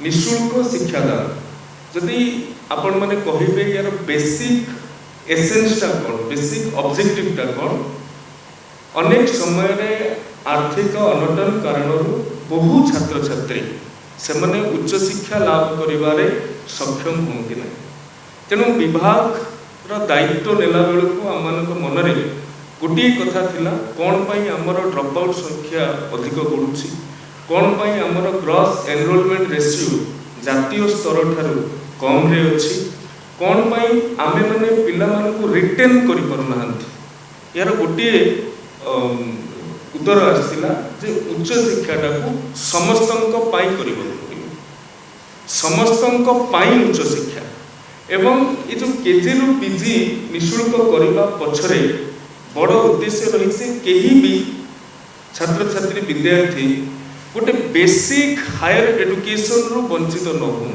निःशुल्क शिक्षादान जदि आपण माने कहिबे यार बेसिक एसेंसटा कौन बेसिक ऑब्जेक्टिवटा कौन अनेक समय रे आर्थिक अनटन कारण बहु छात्र छात्री से मने उच्च शिक्षा लाभ करिवारे सक्षम होंगे ना तेणु विभाग दायित्व नेला बेलू आम मनरे गोटे कथा थिला कौन पाई आमर ड्रॉप आउट संख्या अधिक बढ़ुची कौन पाई आमर ग्रॉस एनरोलमेंट रेशियो जातीय स्तर ठारू कम रे अछि कौन पाई आमे माने पिला मानकु रिटेन करि परना हंती यार गोटे उत्तर आसला जे उच्च शिक्षाटा को समस्तंक पाई करिबो समस्तंक पाई उच्च शिक्षा एवं ये जो केजी रु पीजी निःशुल्क करने पछरे बड़ उद्देश्य रही कहीं भी छात्र छात्री विद्यार्थी गोटे बेसिक हायर एडुकेशन रु वंचित न हो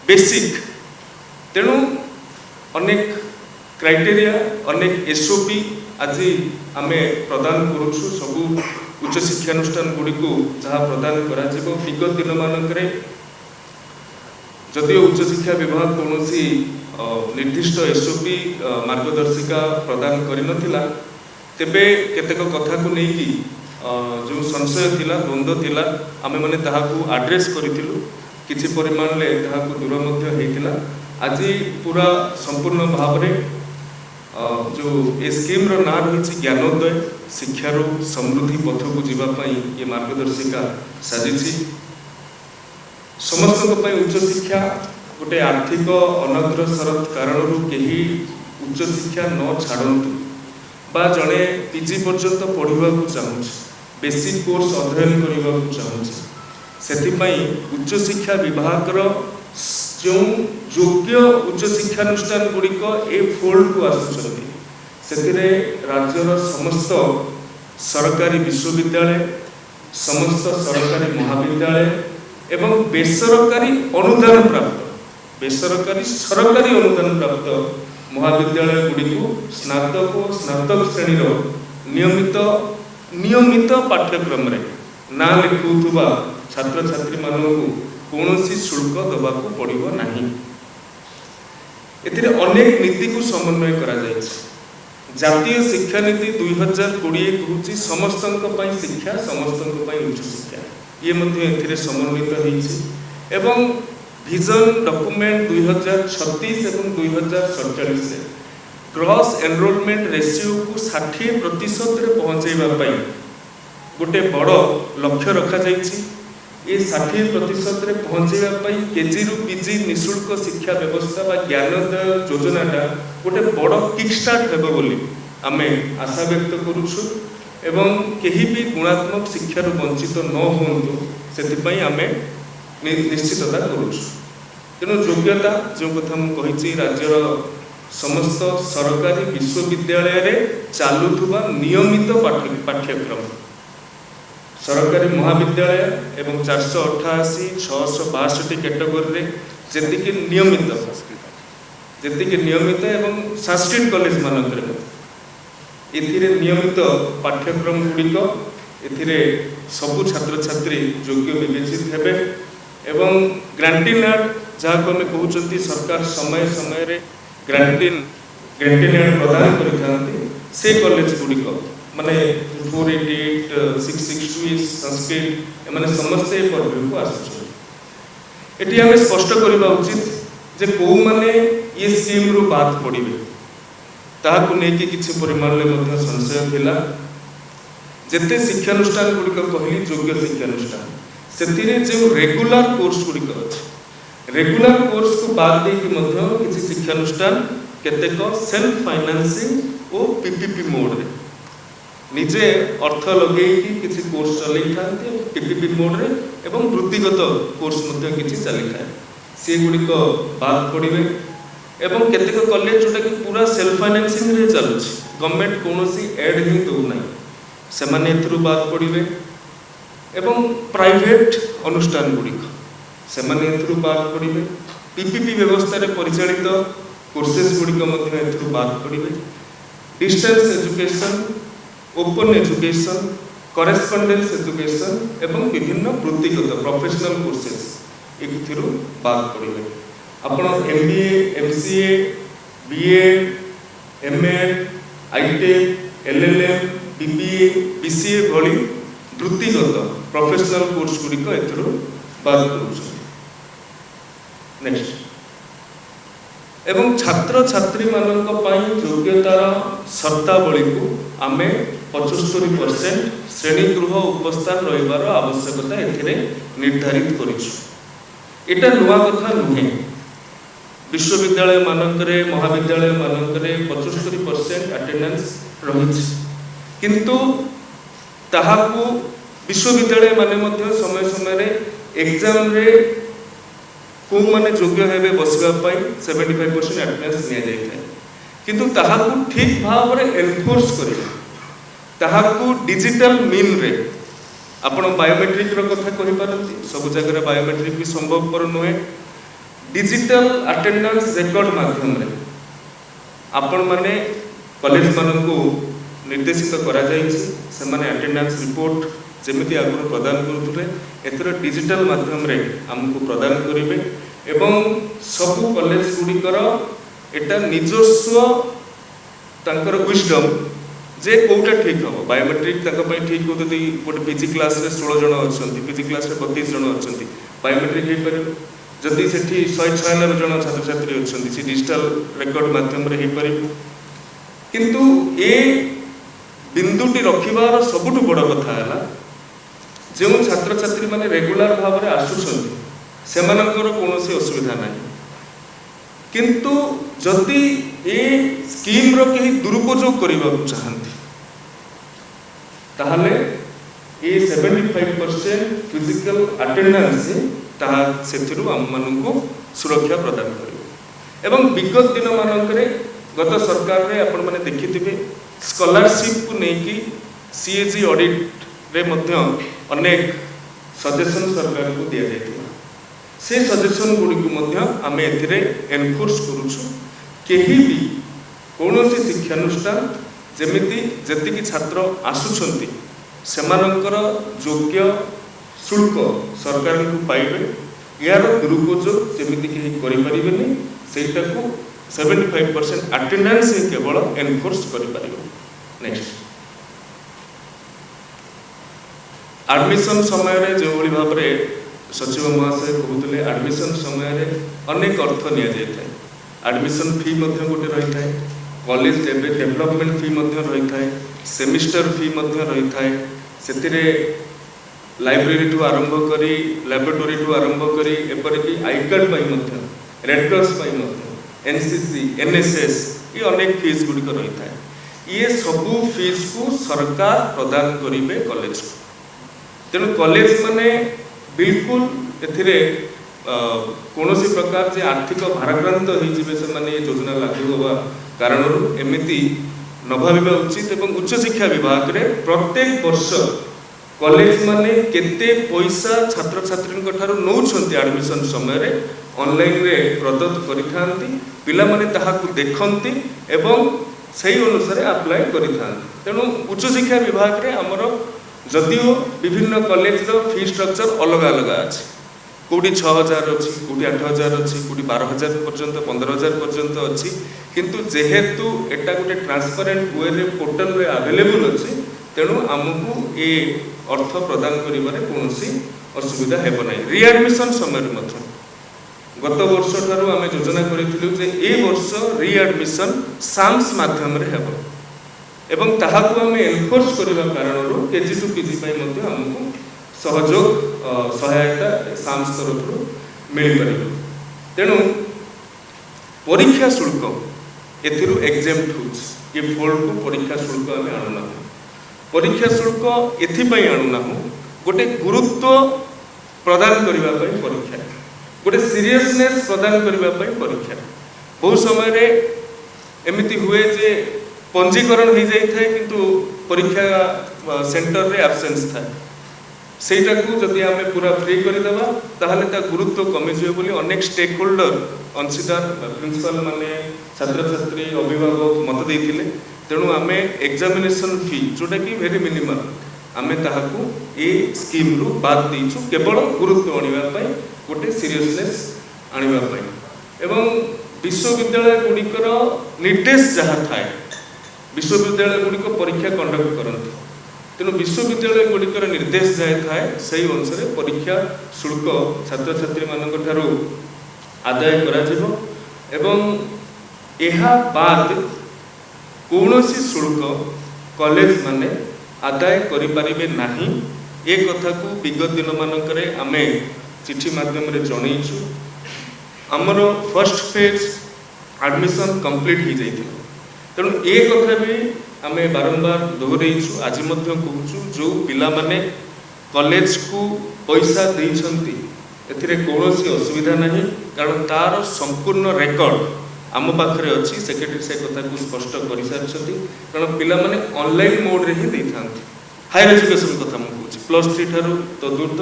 बेसिक तेणु अनेक क्राइटेरिया अनेक एसओपी आज आमे प्रदान करुछु सबु उच्च शिक्षानुष्ठान गुड़ी को जहाँ प्रदान करा जिवो विगत दिन मानकरे जदिओ उच्च शिक्षा विभाग कौन निर्दिष्ट एसओपी मार्गदर्शिका प्रदान करनथिला तेबे केतेक कथा को लेकी जो संशय थिला द्वंद्व थिला आमे माने ताहाकू एड्रेस करिथिलु किछि परिमाण ले ताहाकू दूर मध्य हेतिला आज पूरा संपूर्ण भाव रे जो ए स्कीम रो ना रही ज्ञानोदय शिक्षार समृद्धि पथ को जीवाई ये मार्गदर्शिका साजिछि समस्त उच्च शिक्षा गोटे आर्थिक अनग्रसर कारण कहीं उच्च शिक्षा न छाड़तु बा जड़े पीजी पर्यंत पढ़ा चाहूँ बेसिक कोर्स अध्ययन करने चाहूँगी से उच्च शिक्षा विभाग जो योग्य उच्च शिक्षानुष्ठान गुड़िक ए फोल्ड को आसुच्च से राज्यर समस्त सरकारी विश्वविद्यालय समस्त सरकारी महाविद्यालय एवं बेसरकारी अनुदान प्राप्त बेसरकारी सरकारी अनुदान प्राप्त महाविद्यालय गुड़ी स्नातक और स्नातक श्रेणी नियमित पाठ्यक्रम रे ना लिखुवा छात्र छात्री मानक कौन शुल्क दबाक पड़ो ना अनेक नीति को समन्वय करा जातीय शिक्षा नीति 2020 कहूँ समस्त शिक्षा समस्त उच्च शिक्षा ये मध्य समन्वित होती एवं विजन डॉक्यूमेंट 2036 एवं 2047 ग्रॉस एनरोलमेंट रेशियो को 60% रे पहुँचाइबा गोटे बड़ लक्ष्य रखा जाइछि ये 60% रे पहुँचाइबा केजी रु पीजी निःशुल्क शिक्षा व्यवस्था बा ज्ञानोदय योजनाटा गोटे बड़ किक स्टार्ट हेबो बोली आमे आशा व्यक्त करूछु एवं कहीं भी गुणात्मक शिक्षार वंचित न होंतु से आमे निश्चितता करुछु तेणु योग्यता जो कथा मुझे राज्यर समस्त सरकारी विश्वविद्यालय रे चालुथुबा नियमित पाठ्यक्रम सरकारी महाविद्यालय एवं 488 662 कैटेगोरी जेतिके नियमित एवं संस्कृत कॉलेज मानक एथिरे नियमित पाठ्यक्रम गुड़िक एथिरे सबु छात्र छात्री योग्य विवेचित हेबे एवं ग्रांटिन एड जहाँ को कहते सरकार समय समय रे ग्रांटिन एड प्रदान करते से कॉलेज गुड़िक माने 488 662 संस्कृत एमाने समस्ते पर्व को आसुछन एटी हमें स्पष्ट करबा उचित जे को माने ये स्कीम रु बात पड़िबे ताहाकु नेकी किछि परिमाण ले मध्य संशय थिला जेते शिक्षानुष्ठान गुड़िक कहली योग्य शिक्षानुष्ठान से जो रेगुलर कोर्स गुड़िक अच्छे रेगुलर कोर्स को बाद देकी मध्य किछि शिक्षानुष्ठान केतेक सेल्फ फाइनेंसिंग और पीपीपी मोड रे निजे अर्थ लगे किसी कोर्स चलई था पीपीपी मोड रे एवं वृत्तिगत कोर्स मध्य किछि चली था से गुड़िक बाद पड़े एवं केतेक कॉलेज जोटा कि पूरा सेल्फ फाइनेंसिंग रे चलुछि गवर्नमेंट कोनोसी एड ही दउ नै से माने एथरु बाद पड़े एवं प्राइवेट अनुष्ठान गुड़िक से माने एथरु बाद पड़े पीपीपी व्यवस्था रे परिचालित कोर्सेस गुड़िक मध्य एथरु बाद पड़े distance education open education correspondence education एवं विभिन्न वृत्तिगत प्रोफेशनल कोर्सेस ଏଥିରୁ ବାଦ ପଡ଼ିବେ। ଆପଣ MBA, MCA, BA, MA, ITech, LLM, BBA, BCA ଭଳି ବୃତ୍ତିଗତ ପ୍ରଫେସନାଲ କୋର୍ସ ଗୁଡ଼ିକ ଏଥିରୁ ବାଦ କରୁଛନ୍ତି। ନେକ୍ସଟ, ଏବଂ ଛାତ୍ରଛାତ୍ରୀମାନଙ୍କ ପାଇଁ ଯୋଗ୍ୟତାର ସର୍ତ୍ତାବଳୀକୁ ଆମେ 75% ଶ୍ରେଣୀଗୃହ ଉପସ୍ଥାନ ରହିବାର ଆବଶ୍ୟକତା ଏଥିରେ ନିର୍ଦ୍ଧାରିତ କରିଛୁ। ଏଟା ନୂଆ କଥା ନୁହେଁ। ବିଶ୍ୱବିଦ୍ୟାଳୟ ମାନଙ୍କରେ, ମହାବିଦ୍ୟାଳୟ ମାନଙ୍କରେ 75% ଆଟେଣ୍ଡାନ୍ସ ରହିଛି, କିନ୍ତୁ ତାହାକୁ ବିଶ୍ୱବିଦ୍ୟାଳୟ ମାନେ ମଧ୍ୟ ସମୟ ସମୟରେ ଏକ୍ଜାମରେ କେଉଁମାନେ ଯୋଗ୍ୟ ହେବେ ବସିବା ପାଇଁ 75% ଆଟେଣ୍ଡାନ୍ସ ନିଆଯାଇଥାଏ, କିନ୍ତୁ ତାହାକୁ ଠିକ୍ ଭାବରେ ଏନଫୋର୍ସ କରିବା, ତାହାକୁ ଡିଜିଟାଲ ମିନ୍ରେ ଆପଣ ବାୟୋମେଟ୍ରିକ୍ର କଥା କହିପାରନ୍ତି। ସବୁ ଜାଗାରେ ବାୟୋମେଟ୍ରିକ୍ ବି ସମ୍ଭବପର ନୁହେଁ। डिजिटल अटेंडेंस रेकर्ड माध्यम रे आपण माने कॉलेज मानकू निर्देशित करा जायछि से माने अटेंडेंस रिपोर्ट जेमिति आगु प्रदान करूथले एतर डिजिटल माध्यम रे हमकु प्रदान करिवे एवं सब कॉलेज गुडिकर एटा निजस्व तांकर विजडम जे कोटा ठीक हो बायोमेट्रिक तांका पय ठीक हो तदी गोटे पीजी क्लास रे 16 जण अछंती पीजी क्लास रे 32 जण अछंती बायोमेट्रिक हे परिबो जदि सेठी 196 जण छात्र छात्री अछंती से डिजिटल रेकॉर्ड माध्यम रे हे परिबो किंतु ए बिंदुटी रखिबार सबुठु बड़ कथा हला जे छात्र छात्री माने रेगुलर भाव रे आसुछंती सेमानकर कोनोसी असुविधा नाही किंतु जदि ए स्कीम रो केही दुरुपयोग करबा चाहंती ताहले ए 75% फिजिकल अटेंडेंस ता सेथिरु हम मानकु सुरक्षा प्रदान करिवो एवं विगत दिन मानकरे गत सरकार रे आपण माने देखिथिबे स्कॉलरशिप को नेकी सीएजी ऑडिट रे मध्य अनेक सजेशन सरकार को दिया जायतिबा से सजेशन गुडी को मध्य आमे एथिरे एनफोर्स करूछु केही भी कोनोसी शिक्षानुष्ठान जेमिति जतिकि छात्र आसुछंती सेमानकर योग्य शुल्क सरकार को पाइबे यार दुरुपयोग जेमिति केही करि परिबेनी सेटा को 75% अटेंडेंस केवल एनफोर्स करि परिबो। नेक्स्ट एडमिशन समय रे जो भली भाव रे सचिव महाशय कहते एडमिशन समय अनेक अर्थ नि एडमिशन फी गोटे रही है कॉलेज डेवलपमेंट फी रही है सेमिस्टर फी रही है से लाइब्रेरी ठू आरंभ करी लैबोरेटरी ठू आरंभ करी एपरिक I card red cross NCC NSS ये अनेक फीस गुड़िक रही है ये सबू फीस को सरकार प्रदान करेंगे कॉलेज को तेणु कॉलेज माने बिल्कुल एथिरे कोनोसी प्रकार जे आर्थिक भाराक्रांत होइजिबे से माने योजना लागू होवा कारण एमिति न भाबिबा उचित एवं उच्च शिक्षा विभाग रे प्रत्येक वर्ष कॉलेज माने केते पैसा छात्र छात्री ठारू नौछंती एडमिशन समय रे ऑनलाइन रे प्रदत्त करिथांती पिला माने ताहाकु देखंती एवं सही अनुसार अप्लाई करिथांती तेणु उच्च शिक्षा विभाग रे हमरो जदिओ विभिन्न कॉलेज रो फी स्ट्रक्चर अलग अलग अछि कोटी 6000 अछि कोटी 8000 अछि कोटी 12000 पर्यंत 15000 पर्यंत अछि किंतु जेहेतु एटा गोटे ट्रांसपेरेंट वे रे पोर्टल रे अवेलेबल अछि तेणु हमकु ए अर्थ प्रदान करिबारे कोनोसी असुविधा हेबो नै। रीएडमिशन समय मध्य गत वर्ष ठारू आमे योजना करिथिलु जे ए वर्ष रीएडमिशन साम्स माध्यम रे हेबो एवं ताहाकु आमे एनफोर्स करिबा कारणरो केजी टू पीजी पई मध्य हमकु सहयोग सहायता साम्स तरफरु मिलि परिबो तेणु परीक्षा शुल्क एथिरु एग्जाम्प्ट होछ ये फोल्ड को परीक्षा शुल्क आमे आनुना परीक्षा शुल्क एथि पई आनुना गोटे गुरुत्व प्रदान करिबा पई परीक्षा गोटे सीरियसनेस प्रदान करिबा पई परीक्षा बहुत समय रे एमिति हुए जे पंजीकरण हो जाए किंतु परीक्षा सेंटर रे एब्सेंस था सेटा को जदि आमे पूरा फ्री करदेबा ताहले ता गुरुत्व कमी जियो बोली अनेक स्टेक होल्डर अंशीदार प्रिंसिपल माने छात्र छात्री अभिभावक मत देथिले तेणु आमे एग्जामिनेशन फी जोटा कि वेरी मिनिमम आमे ताहाकू ए स्कीम रु बाद देइछु केवल गुरुत्व अनिबा पई गोटे सीरियसनेस आनिबा पई एवं विश्वविद्यालय गुड़िकर निर्देश जहाँ थाए विश्वविद्यालय गुड़िक परीक्षा कंडक्ट करती तेणु विश्वविद्यालय गुड़िकर निर्देश जाए थाए से अनुसार परीक्षा शुल्क छात्र छात्री मानक ठारू आदाय करा जिवो एवं एहा बाद कौनसी शुल्क कॉलेज माने आदाय करि परिबे नाही ए कथा को विगत दिन मानकरे आमे चिठी माध्यम रे जणैछु आमर फर्स्ट फेज एडमिशन कंप्लीट हो जाइए तेणु ए कथा भी आमे बारंबार दोहरेइछु आज मध्य कहूछु जो पिला माने कॉलेज को पैसा देइछंती एथिरे कोनोसी असुविधा नहीं कारण तार संपूर्ण रेकॉर्ड आम पाखरे अच्छी सेक्रेटरी से कथा को स्पष्ट कर सारी कारण पिला माने ऑनलाइन मोड रे ही देइथांती हायर एजुकेशन कथा मु कहूछि +3 ठारू तदूर्ध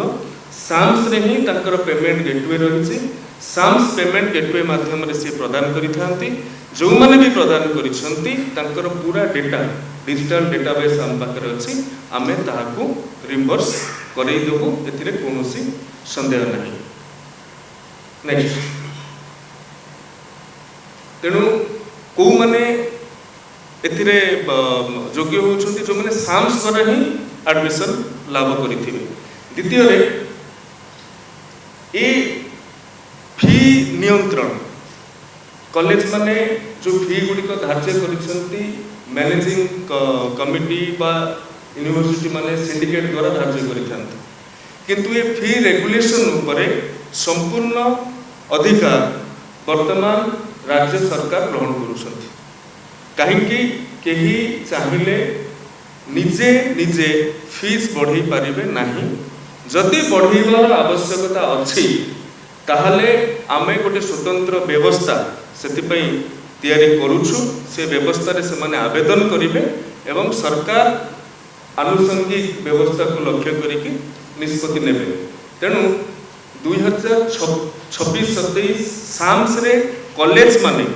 साम्स रे ही तांकर पेमेंट गेटवे रहिछि साम्स पेमेंट गेटवे माध्यम रे से प्रदान करिथांती जो माने भी प्रदान करिसंती तांकर पूरा डेटा डिजिटल डेटाबेस आम पाखरे अछि आमे ताहाकू रिम्बर्स करई देबो एथिरे कोनोसी संदेह नहीं। नेक्स्ट तेणु कौ माने एथिरे योग्य होउछंती जो माने साम्स द्वारा ही एडमिशन लाभ करिथिबे। द्वितीय रे ए फी नियंत्रण कॉलेज माने जो फी गुड़िक धार्य करिसंती मैनेजिंग कमिटी बा यूनिवर्सिटी माने सिंडिकेट द्वारा धार्य करिथांती किंतु ये फी रेगुलेशन उपरे संपूर्ण अधिकार वर्तमान राज्य सरकार ग्रहण करुछंती कहीं केही चाहिले निजे निजे फीस बढ़ई पारिबे नाही जदि बढ़ईबार आवश्यकता अछि ताहले आमे गोटे स्वतंत्र व्यवस्था सेतिपई तैयारी करूछु से व्यवस्था रे से माने आवेदन करिवे एवं सरकार आनुषंगिक व्यवस्था को लक्ष्य करिकि निष्पत्ति नेबे। तेणु 2026-27 साम्स रे कॉलेज माने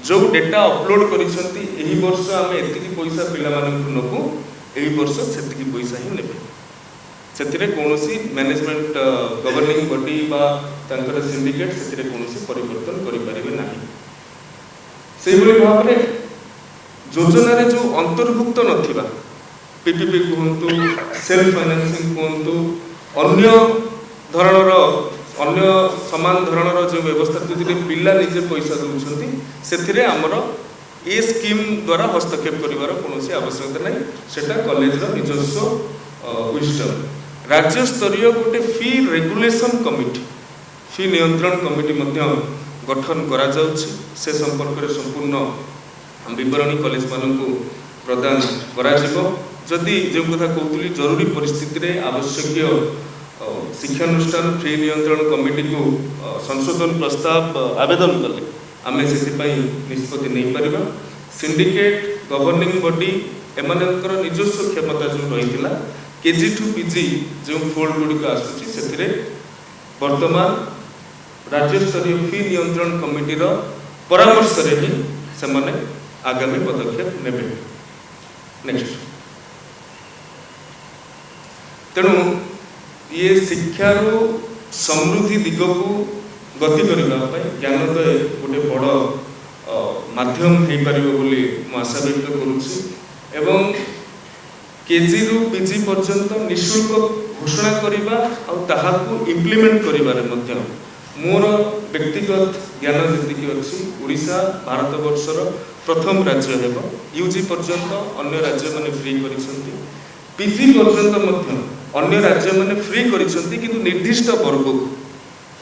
जो डेटा अपलोड करिसंती एही वर्ष आमे एतिकी पैसा पिला मानकु नकु एही वर्ष सेतिकी पैसा ही नेबे सेतिरे कोनोसी मैनेजमेंट गवर्निंग बॉडी बा तांकर सिंडिकेट सेतिरे कोनोसी परिवर्तन करि परिबे नाही। सेहि भली भाबरे योजना रे जो अंतर्भुक्त नथिबा पीपीपी कहंतु सेल्फ फाइनेंसिंग कहंतु अन्य धरणर अन्य समान धरणर जो व्यवस्था जे पिला निजे पैसा दउछंती सेथिरे हमर ए स्कीम द्वारा हस्तक्षेप करिवार कोनोसी आवश्यकता नाही सेटा कॉलेज रो निजस्व विस्टम राज्य स्तरीय गोटे फी रेगुलेशन कमिटी फी नियंत्रण कमिटी मध्य गठन करा जाउछि से संपर्क रे संपूर्ण विवरणी कॉलेज मानकु प्रदान करा जिवो जदि जो कथा कहतुली जरूरी परिस्थिति रे आवश्यक शिक्षानुष्ठान फी नियंत्रण कमिटी को संशोधन प्रस्ताव आवेदन कले आमे सेतिपई निष्पत्ति नहीं परिबा। सिंडिकेट गवर्निंग बॉडी एमानकर निजस्व क्षमता जो रहितिला केजी टू पीजी जो फोल्ड गुड़िक आसुची सेतिरे वर्तमान राज्य स्तरीय फी नियंत्रण कमिटी रो परामर्श रे ही सेमाने आगामी पदक्षेप नेबे। नेक्स्ट तेणु ये शिक्षार समृद्धि दिग को गति करने ज्ञानोदय गोटे बड़ माध्यम हो पार बोली आशा व्यक्त करुच्ची एवं केजी रु पीजी पर्यंत निःशुल्क घोषणा करने आउ इम्प्लीमेंट करिबारे मध्य मोर व्यक्तिगत ज्ञान जी अच्छी ओडिशा भारत वर्षर प्रथम राज्य हेब यूजी पर्यंत अन्य राज्य माने फ्री करिसंती पीजी पर्यंत मध्य अन्य राज्य माने फ्री करिसंती किंतु निर्दिष्ट वर्ग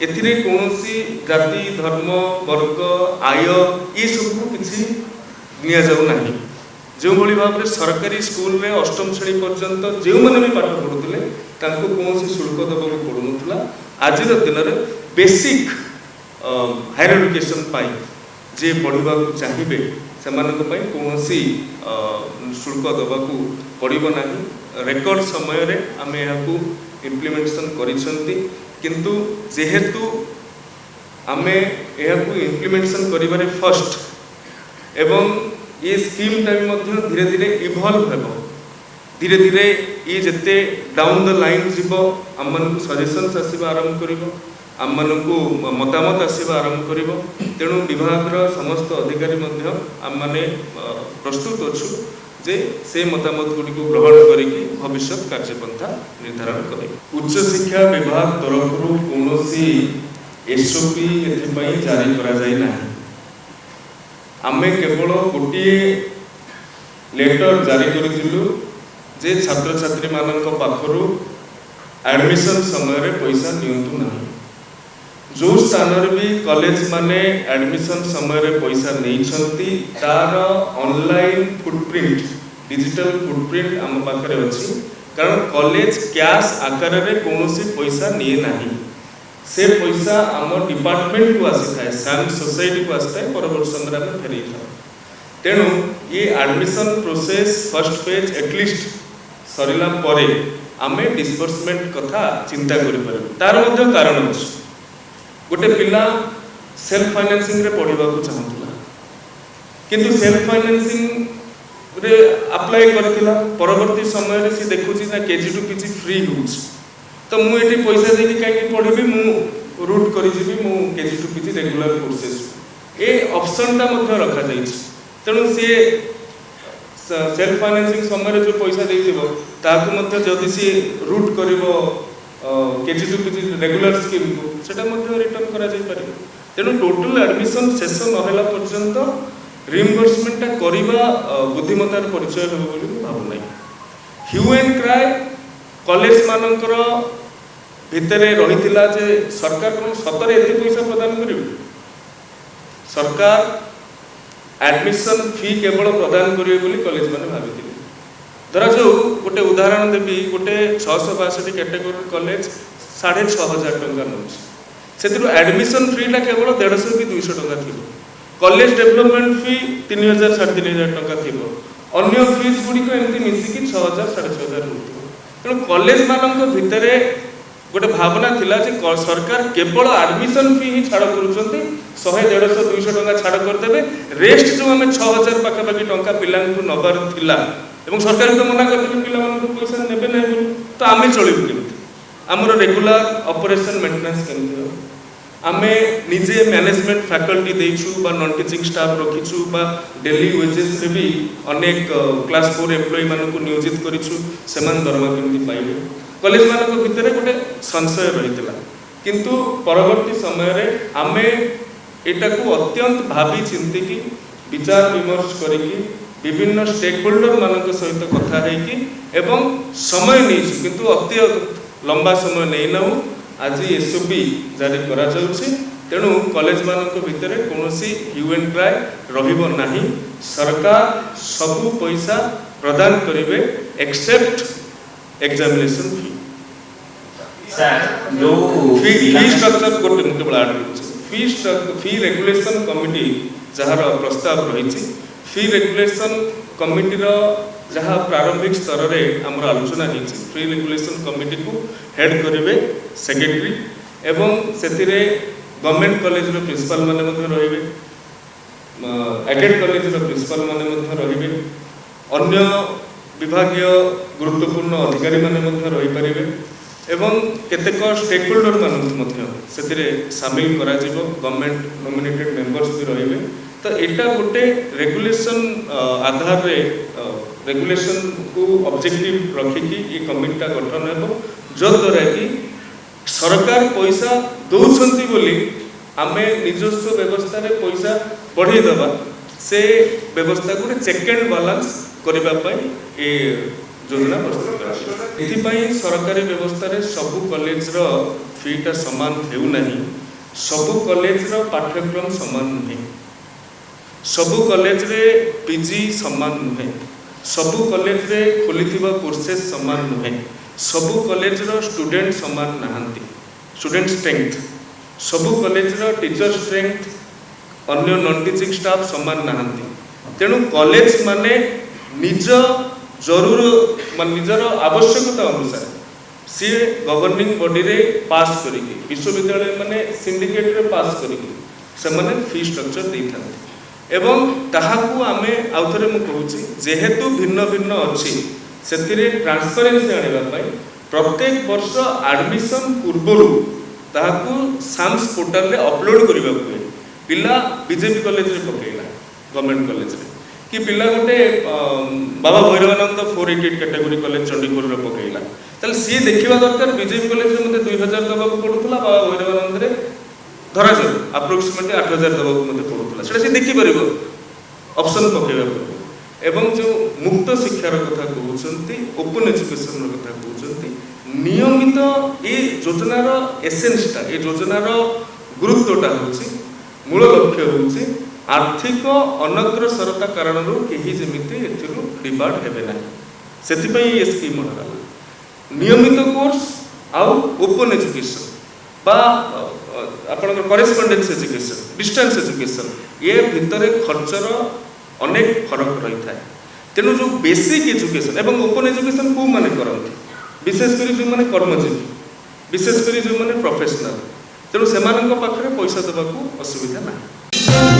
एथिरे कोनोसी जाति धर्म वर्ग आय ये सब किसी निया जाउ नाही जो भली भाव रे सरकारी स्कूल रे अष्टम श्रेणी पर्यंत जो माने भी पाठ पढुतले तांको कोनोसी शुल्क दबाक पडुनथला आज दिन रे बेसिक हायर एजुकेशन पाई जे पढ़ा चाहिए से कौन शुल्क दबाक पड़ो ना रेकर्ड समय रे आमे यहाँ इम्प्लीमेंटेशन करिसंती किंतु जेहेतु आमे यहाँ इम्प्लीमेंटेशन करिबारे फर्स्ट एवं ये स्कीम टाइम धीरे धीरे इवॉल्व हेबो धीरे धीरे ये जिते डाउन द लाइन जीवो आम सजेशंस आसवा आरंभ करिबो आम मानकु मतामत आसवा आरंभ करिवो। तेणु विभागर समस्त अधिकारी मध्य आम माने प्रस्तुत अच्छु जे से मतामत गुड़ी को ग्रहण करिकी भविष्य कार्यपंथा निर्धारण करे। उच्च शिक्षा विभाग तरफ कौनसी एसओपी एथिपाई जारी करा जाय नाही। आमे केवल गोटे लेटर जारी करिथिलु जे छात्र छात्री मानक पाखरु एडमिशन समय रे पैसा नियंतु नाही। जो स्थान भी कॉलेज माने एडमिशन समय रे पैसा नहीं छंती तार ऑनलाइन फुटप्रिंट डिजिटल फुटप्रिंट आम पाखरे अछि। कारण कॉलेज कैश आकार रे कोनोसी पैसा निये नाही। से पैसा आम डिपार्टमेंट को आसी थाए सैम सोसाइटी को आसी थाए परवर्त समय में फेरई था। तेणु ये admission process first phase at least सरिला परे आमे डिस्बर्समेंट कथा चिंता करि परबे। तार मध्य कारण अछि गोटे पिला सेल्फ फाइनेंसिंग रे पढ़िबा को चाहतला किंतु सेल्फ फाइनेंसिंग रे अप्लाई करथिला परवर्ती समय रे से देखुची ना केजी टू पीजी फ्री होउछ। तो मु एठी पैसा देकी काई पढ़िबी मु रूट करि जिबी मु KG to PG regular courses ए ऑप्शन ता मध्य रखा जाइछ। तेणु से सेल्फ फाइनेंसिंग समय जो पैसा देइथिबो ताकू मध्य जदि से रूट करिवो KG to PG regular scheme को सेटा मध्य रिटर्न करा जाय परिबो। तेणु टोटल एडमिशन शेष नहेला पर्यंत रिइंबर्समेंट ता करिबा बुद्धिमतार परिचय हेबो बोली भाबु नै। ह्यू एंड क्राई कॉलेज मानकर भितरे रहिथिला जे सरकार को सतरे एति पैसा प्रदान करिवे। सरकार एडमिशन फी केवल प्रदान करिवे बोली कॉलेज माने भाबिथिले। धरा जो गोटे उदाहरण देबी गोटे 662 कैटेगरी कॉलेज 6500 टंका नउछ। सेतिरो एडमिशन फी ला केवल 150 कि 200 टंका थिबो। कॉलेज डेवलपमेंट फी 3000 3500 टंका थिबो। अन्य फीस गुडी को एमती मिसी कि 6000 6500 होथिबो। तेणु कॉलेज मानक भितरे गोटे भावना थिला जे सरकार केवल एडमिशन फी ही छाड़ करूछंती 100 150 200 टंका छाड़ कर देबे। रेस्ट जो हमें 6000 पाखा पाखी टंका पिलां को नबार थिला एवं सरकार तो मना करथिले पिला मानक पैसा नेबे नै बोली। तो आमे चलिबु केमति हमर रेगुलर ऑपरेशन मेंटेनेंस केमति आमे निजे मैनेजमेंट फैकल्टी देइछु बा नॉन टीचिंग स्टाफ रखिछु बा डेली वेजेस रे भी अनेक क्लास 4 एम्प्लॉय मानक नियोजित करिछु सेमान दरमा केमति पाइबे। कॉलेज मानक भितरे गोटे संशय रहितला किंतु परवर्ती समय रे आमे एटा को अत्यंत भाबी चिंती की विचार विमर्श करिकी विभिन्न स्टेक होल्डर मानक सहित कथा हेकी एवं समय नहीं किंतु अति लंबा समय नहीं नाउ आज एसओपी जारी करा जाउछि। तेणु कॉलेज मानक भितरे कोनोसी ह्यू एंड क्राई रहिबो नाही। सरकार सब पैसा प्रदान करिवे एक्सेप्ट एग्जामिनेशन फी। सर जो फी स्ट्रक्चर गोटे केवल आड फी रेगुलेशन कमिटी जहार प्रस्ताव रही फी रेगुलेशन कमिटी जहाँ प्रारंभिक स्तर रे हमर आलोचना होइछि। फी रेगुलेशन कमिटी को हेड करिवे सेक्रेटरी एवं सेतिरे गवर्नमेंट कॉलेज रो प्रिंसिपल माने मध्य रहिबे एडेड कॉलेज रो प्रिंसिपल माने मध्य रहिबे अन्य विभागीय गुरुत्वपूर्ण अधिकारी माने मध्य रहि परिबे एवं केतेक स्टेक होल्डर मानक मध्य सेतिरे शामिल करा जिवो। गवर्नमेंट नॉमिनेटेड मेंबर्स भी रहिबे। तो एटा गोटे रेगुलेशन आधार रे रेगुलेशन को ऑब्जेक्टिव रखिकी ये कमिटी गठन हेबो जो द्वारा कि सरकार पैसा दौछंती बोली आमे निजस्व व्यवस्था रे पैसा बढ़ी दबा से व्यवस्था को चेक एंड बैलेंस करबा पई ए योजना प्रस्तुत करा। एथिपाई सरकारी व्यवस्था रे सब कॉलेज रो फीटा समान हेउ नाही। सब कॉलेज रो पाठ्यक्रम समान नहीं। सब कॉलेज रे पीजी समान नुहे। सब कॉलेज रे खोलिथिबा कोर्सेस समान नुहे। सब कॉलेज रो स्टूडेंट समान नाहंती। स्टूडेंट स्ट्रेंथ सब कॉलेज रो टीचर स्ट्रेंथ अन्य नॉन टीचिंग स्टाफ समान नाहंती। तेणु कॉलेज माने निज जरूर मान निजर आवश्यकता अनुसार सी गवर्निंग बॉडी रे पास करिके विश्वविद्यालय माने सिंडिकेट रे पास करिके से माने फी स्ट्रक्चर देथांती एवं ताहाकू आमे आउथरे मु कहूची जेहेतु भिन्न भिन्न अछि सेतिरे ट्रांसपेरेंसी आनिबा पई प्रत्येक वर्ष एडमिशन पूर्वरु ତାହାକୁ ସାମ୍ସ ପୋର୍ଟାଲରେ ଅପଲୋଡ଼ କରିବାକୁ ହୁଏ। ପିଲା ବିଜେପି କଲେଜରେ ପକେଇଲା, ଗଭର୍ଣ୍ଣମେଣ୍ଟ କଲେଜରେ, କି ପିଲା ଗୋଟେ ବାବା ଭୈରବାନନ୍ଦ 488 କ୍ୟାଟାଗୋରୀ କଲେଜ ଚଣ୍ଡିଖୋଲରେ ପକେଇଲା, ତାହେଲେ ସିଏ ଦେଖିବା ଦରକାର ବିଜେପି କଲେଜରେ ମୋତେ 2000 ଦେବାକୁ ପଡ଼ୁଥିଲା, ବାବା ଭୈରବାନନ୍ଦରେ ଧରାଯାଉ ଆପ୍ରୋକ୍ସିମେଟଲି 8000 ଦେବାକୁ ମୋତେ ପଡ଼ୁଥିଲା, ସେଇଟା ସେ ଦେଖିପାରିବ ଅପସନ୍ ପକେଇବା ପୂର୍ବରୁ। ଏବଂ ଯେଉଁ ମୁକ୍ତ ଶିକ୍ଷାର କଥା କହୁଛନ୍ତି, ଓପନ୍ ଏଜୁକେସନର କଥା କହୁଛନ୍ତି, ନିୟମିତ ଏ ଯୋଜନାର ଏସେନ୍ସଟା, ଏ ଯୋଜନାର ଗୁରୁତ୍ୱଟା ହେଉଛି, ମୂଳ ଲକ୍ଷ୍ୟ ହେଉଛି ଆର୍ଥିକ ଅନଗ୍ରସରତା କାରଣରୁ କେହି ଯେମିତି ଏଥିରୁ ଡିବାର୍ଡ ହେବେ ନାହିଁ, ସେଥିପାଇଁ ଏ ସ୍କିମ୍ ଅଣାଗଲା। ନିୟମିତ କୋର୍ସ ଆଉ ଓପନ୍ ଏଜୁକେସନ୍ বা ଆପଣଙ୍କର କରେସ୍ପଣ୍ଡେନ୍ସ ଏଜୁକେସନ୍, ଡିଷ୍ଟାନ୍ସ ଏଜୁକେସନ୍, ଏ ଭିତରେ ଖର୍ଚ୍ଚର ଅନେକ ଫରକ ରହିଥାଏ। ତେଣୁ ଯେଉଁ ବେସିକ୍ ଏଜୁକେସନ୍ ଏବଂ ଓପନ୍ ଏଜୁକେସନ୍ କେଉଁମାନେ କରନ୍ତି, ବିଶେଷ କରି ଯେଉଁମାନେ କର୍ମଜୀବୀ, ବିଶେଷ କରି ଯେଉଁମାନେ ପ୍ରଫେସନାଲ୍, ତେଣୁ ସେମାନଙ୍କ ପାଖରେ ପଇସା ଦେବାକୁ ଅସୁବିଧା ନାହିଁ।